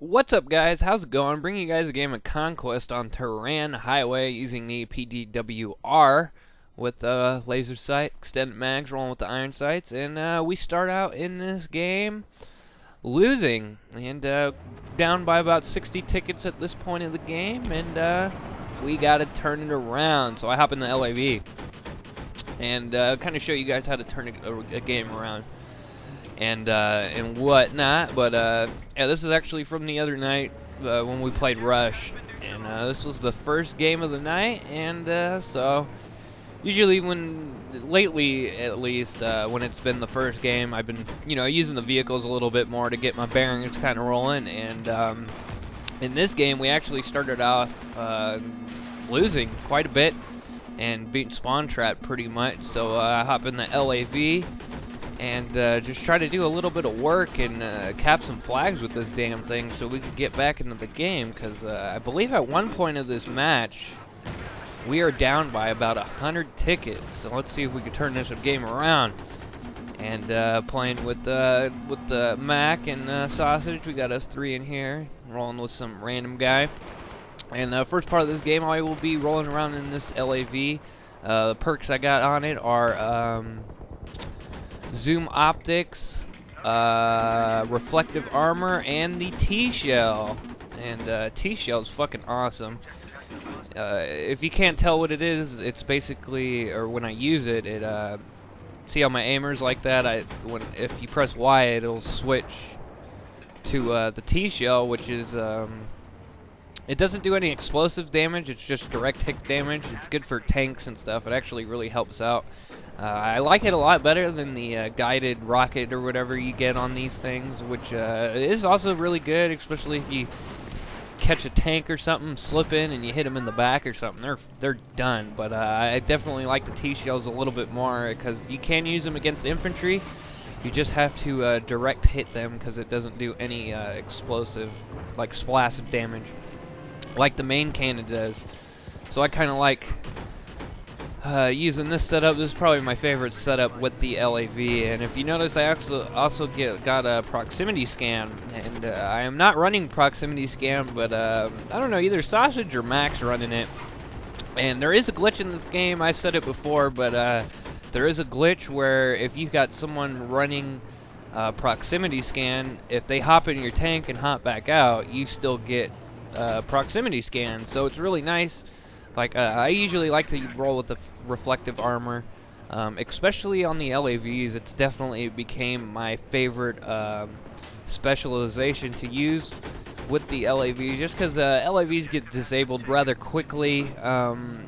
What's up, guys? How's it going? Bringing you guys a game of Conquest on Tehran Highway using the PDWR with laser sight, extended mags, rolling with the iron sights, and we start out in this game losing and down by about 60 tickets at this point of the game, and we gotta turn it around. So I hop in the LAV and kind of show you guys how to turn a game around and whatnot. But yeah, this is actually from the other night when we played Rush, and this was the first game of the night. And so usually lately at least, when it's been the first game, I've been using the vehicles a little bit more to get my bearings kind of rolling. And in this game, we actually started off losing quite a bit and beating spawn trap pretty much. So I hop in the LAV and just try to do a little bit of work and cap some flags with this damn thing so we could get back into the game, because I believe at one point of this match we are down by about 100 tickets. So let's see if we can turn this game around. And playing with the Mac and Sausage, we got us three in here, rolling with some random guy. And the first part of this game, I will be rolling around in this LAV. The perks I got on it are zoom optics, reflective armor, and the T-shell. And T-shell is fucking awesome. If you can't tell what it is, it's basically, or when I use it, see how my aimer's like that? If you press Y, it'll switch to the T-shell, which is it doesn't do any explosive damage. It's just direct hit damage. It's good for tanks and stuff. It actually really helps out. I like it a lot better than the guided rocket or whatever you get on these things, which is also really good, especially if you catch a tank or something, slip in, and you hit them in the back or something. They're done. But I definitely like the T-shells a little bit more, because you can use them against infantry. You just have to direct hit them, because it doesn't do any explosive, like splash damage, like the main cannon does. So I kind of like using this setup. This is probably my favorite setup with the LAV. And if you notice, I also got a proximity scan, and I am not running proximity scan, but I don't know, either Sausage or Max running it. And there is a glitch in this game. I've said it before, but there is a glitch where if you've got someone running proximity scan, if they hop in your tank and hop back out, you still get proximity scan. So it's really nice. Like I usually like to roll with the reflective armor, especially on the LAVs. It's definitely became my favorite specialization to use with the LAVs, just because LAVs get disabled rather quickly, and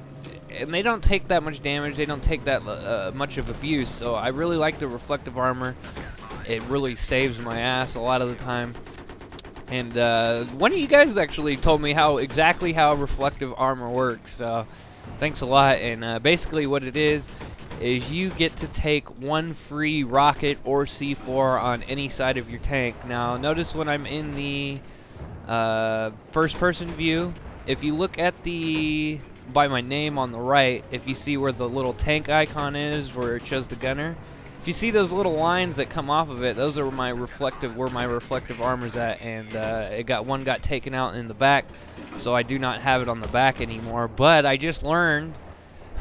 they don't take that much damage. They don't take that much of abuse. So I really like the reflective armor. It really saves my ass a lot of the time. And one of you guys actually told me exactly how reflective armor works, so thanks a lot. And basically what it is you get to take one free rocket or C4 on any side of your tank. Now notice when I'm in the first person view, if you look at by my name on the right, if you see where the little tank icon is, where it shows the gunner, if you see those little lines that come off of it, those are where my reflective armor's at. And one got taken out in the back, so I do not have it on the back anymore. But I just learned,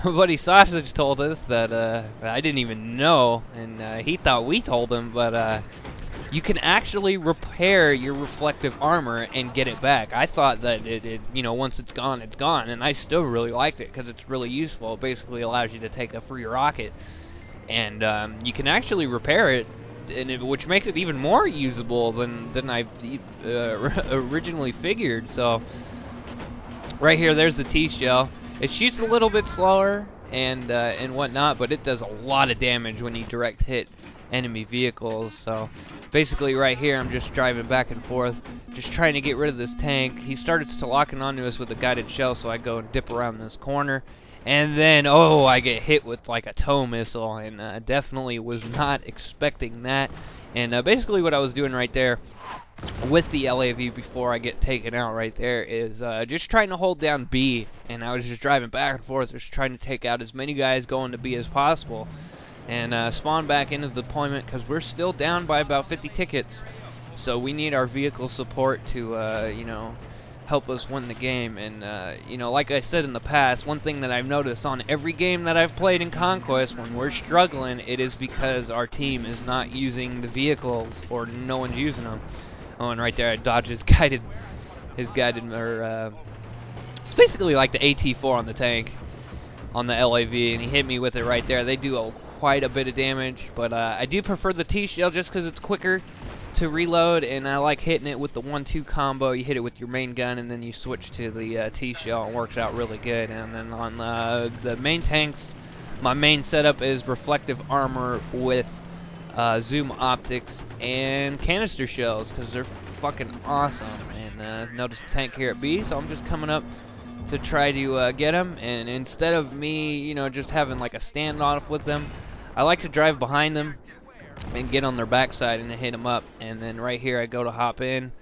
Buddy Sausage told us that I didn't even know, and he thought we told him, but you can actually repair your reflective armor and get it back. I thought that it once it's gone, it's gone, and I still really liked it because it's really useful. It basically allows you to take a free rocket, and you can actually repair it, which makes it even more usable than I originally figured. So right here, there's the T-shell. It shoots a little bit slower and whatnot, but it does a lot of damage when you direct hit enemy vehicles. So basically right here, I'm just driving back and forth, just trying to get rid of this tank. He started to locking onto us with a guided shell, so I go and dip around this corner. And then, I get hit with like a tow missile, and definitely was not expecting that. And basically what I was doing right there with the LAV before I get taken out right there is just trying to hold down B. And I was just driving back and forth, just trying to take out as many guys going to B as possible. And spawn back into the deployment, because we're still down by about 50 tickets. So we need our vehicle support to, you know, help us win the game. And, you know, like I said in the past, one thing that I've noticed on every game that I've played in Conquest, when we're struggling, it is because our team is not using the vehicles, or no one's using them. Oh, and right there, I dodged his guided, or, it's basically like the AT4 on the tank, on the LAV, and he hit me with it right there. They do quite a bit of damage, but I do prefer the T-shell just because it's quicker to reload, and I like hitting it with the 1-2 combo. You hit it with your main gun, and then you switch to the T-shell, and it works out really good. And then on the main tanks, my main setup is reflective armor with zoom optics and canister shells, because they're fucking awesome. And notice the tank here at B, so I'm just coming up to try to get him. And instead of me, you know, just having like a standoff with them, I like to drive behind them and get on their backside and hit them up. And then right here I go to hop in,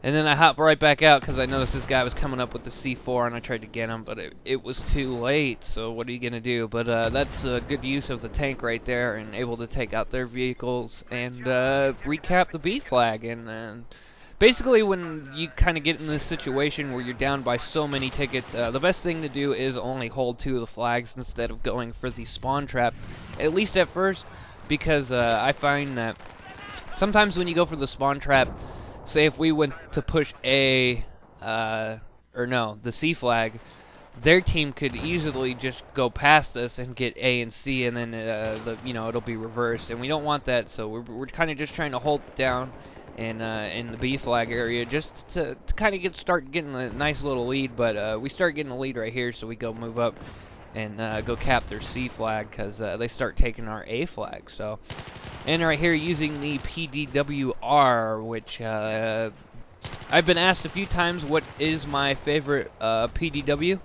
and then I hop right back out because I noticed this guy was coming up with the C4, and I tried to get him, but it was too late. So what are you gonna do? But that's a good use of the tank right there, and able to take out their vehicles and recap the B flag. And basically, when you kind of get in this situation where you're down by so many tickets, the best thing to do is only hold 2 of the flags instead of going for the spawn trap, at least at first, because I find that sometimes when you go for the spawn trap, say if we went to push A, the C flag, their team could easily just go past us and get A and C, and then you know, it'll be reversed, and we don't want that. So we're kind of just trying to hold it down in the B flag area, just to kind of start getting a nice little lead. But we start getting a lead right here, so we go move up and go cap their C flag, because they start taking our A flag. So, and right here using the PDWR, which I've been asked a few times what is my favorite PDW,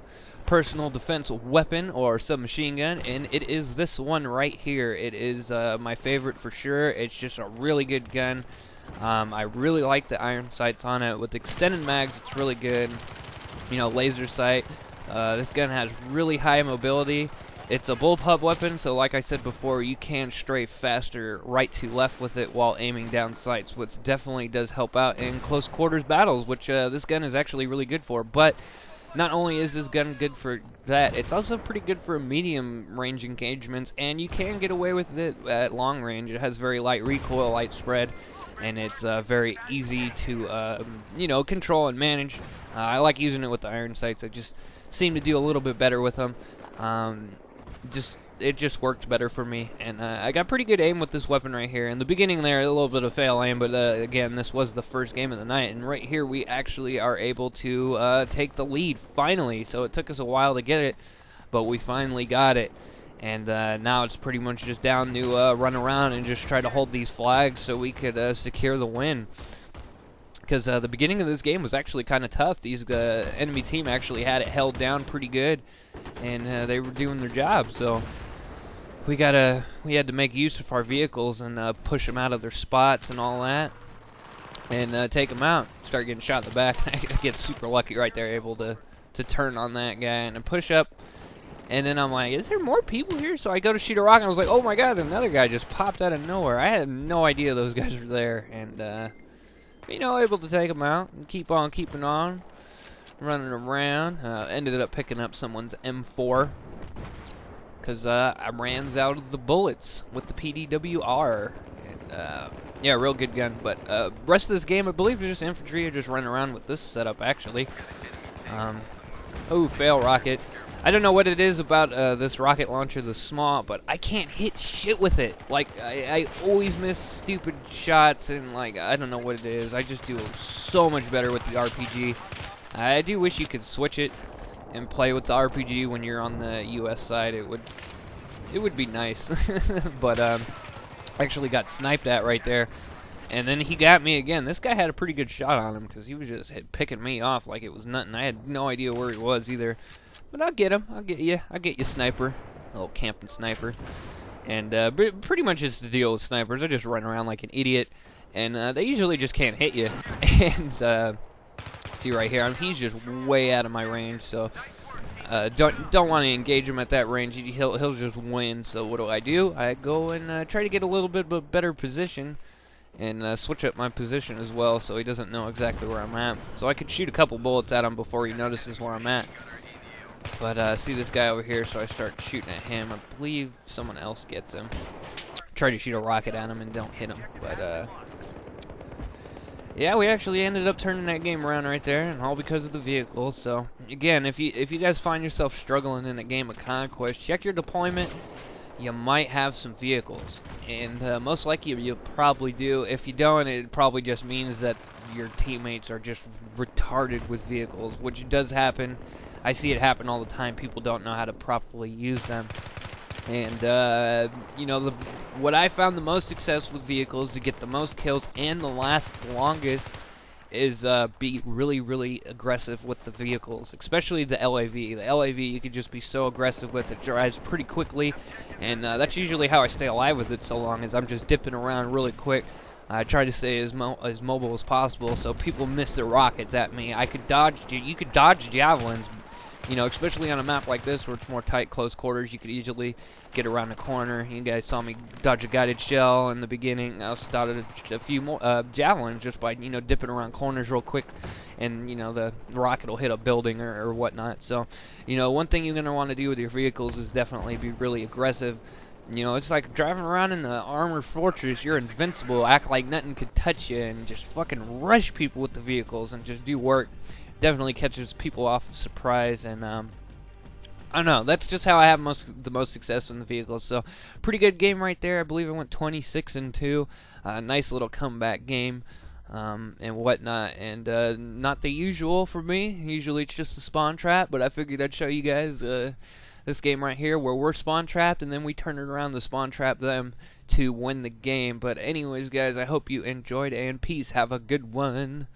personal defense weapon or submachine gun, and it is this one right here. It is my favorite for sure. It's just a really good gun. I really like the iron sights on it. With extended mags, it's really good. You know, laser sight. This gun has really high mobility. It's a bullpup weapon, so like I said before, you can strafe faster right to left with it while aiming down sights, which definitely does help out in close quarters battles, which this gun is actually really good for. But not only is this gun good for that, it's also pretty good for medium range engagements, and you can get away with it at long range. It has very light recoil, light spread, and it's very easy to you know, control and manage. I like using it with the iron sights. I just seem to do a little bit better with them. It just worked better for me, and I got pretty good aim with this weapon right here. In the beginning there, a little bit of fail aim, but again, this was the first game of the night, and right here we actually are able to take the lead finally. So it took us a while to get it, but we finally got it. And now it's pretty much just down to run around and just try to hold these flags so we could secure the win. Because the beginning of this game was actually kind of tough. These enemy team actually had it held down pretty good, and they were doing their job. So we had to make use of our vehicles and push them out of their spots and all that, and take them out. Start getting shot in the back. I get super lucky right there, able to turn on that guy and push up. And then I'm like, is there more people here? So I go to shoot a rocket, and I was like, oh my god, another guy just popped out of nowhere. I had no idea those guys were there, and you know, able to take them out and keep on keeping on, running around. Ended up picking up someone's M4 because I ran out of the bullets with the PDWR. And yeah, real good gun. But rest of this game, I believe, is just infantry or just running around with this setup actually. Oh, fail rocket. I don't know what it is about this rocket launcher, the small, but I can't hit shit with it. Like, I always miss stupid shots, and, like, I don't know what it is. I just do so much better with the RPG. I do wish you could switch it and play with the RPG when you're on the US side. It would be nice. But, actually got sniped at right there. And then he got me again. This guy had a pretty good shot on him because he was just picking me off like it was nothing. I had no idea where he was either. But I'll get him. I'll get you, sniper. A little camping sniper. And pretty much it's the deal with snipers. I just run around like an idiot. And they usually just can't hit you. And see right here, he's just way out of my range. So don't want to engage him at that range. He'll just win. So what do? I go and try to get a little bit of a better position. and switch up my position as well so he doesn't know exactly where I'm at. So I could shoot a couple bullets at him before he notices where I'm at. But see this guy over here, so I start shooting at him. I believe someone else gets him. Try to shoot a rocket at him and don't hit him. But yeah, we actually ended up turning that game around right there, and all because of the vehicle. So again, if you guys find yourself struggling in a game of Conquest, check your deployment. You might have some vehicles, and most likely you probably do. If you don't, it probably just means that your teammates are just retarded with vehicles, which does happen. I see it happen all the time. People don't know how to properly use them. And you know, what I found the most success with vehicles to get the most kills and the last longest is be really aggressive with the vehicles, especially the LAV. The LAV you can just be so aggressive with. It drives pretty quickly, and that's usually how I stay alive with it so long, as I'm just dipping around really quick. I try to stay as mobile as possible, so people miss their rockets at me. I could dodge. You could dodge javelins. You know, especially on a map like this where it's more tight, close quarters, you could easily get around the corner. You guys saw me dodge a guided shell in the beginning. I also dodged a few more javelins just by, you know, dipping around corners real quick, and, you know, the rocket will hit a building or whatnot. So, you know, one thing you're going to want to do with your vehicles is definitely be really aggressive. You know, it's like driving around in the armored fortress. You're invincible, act like nothing could touch you, and just fucking rush people with the vehicles and just do work. Definitely catches people off surprise, and I don't know, that's just how I have the most success in the vehicles. So pretty good game right there. I believe I went 26-2. Nice little comeback game, and whatnot, and not the usual for me. Usually it's just a spawn trap, but I figured I'd show you guys this game right here where we're spawn trapped and then we turn it around to spawn trap them to win the game. But anyways guys, I hope you enjoyed, and peace. Have a good one.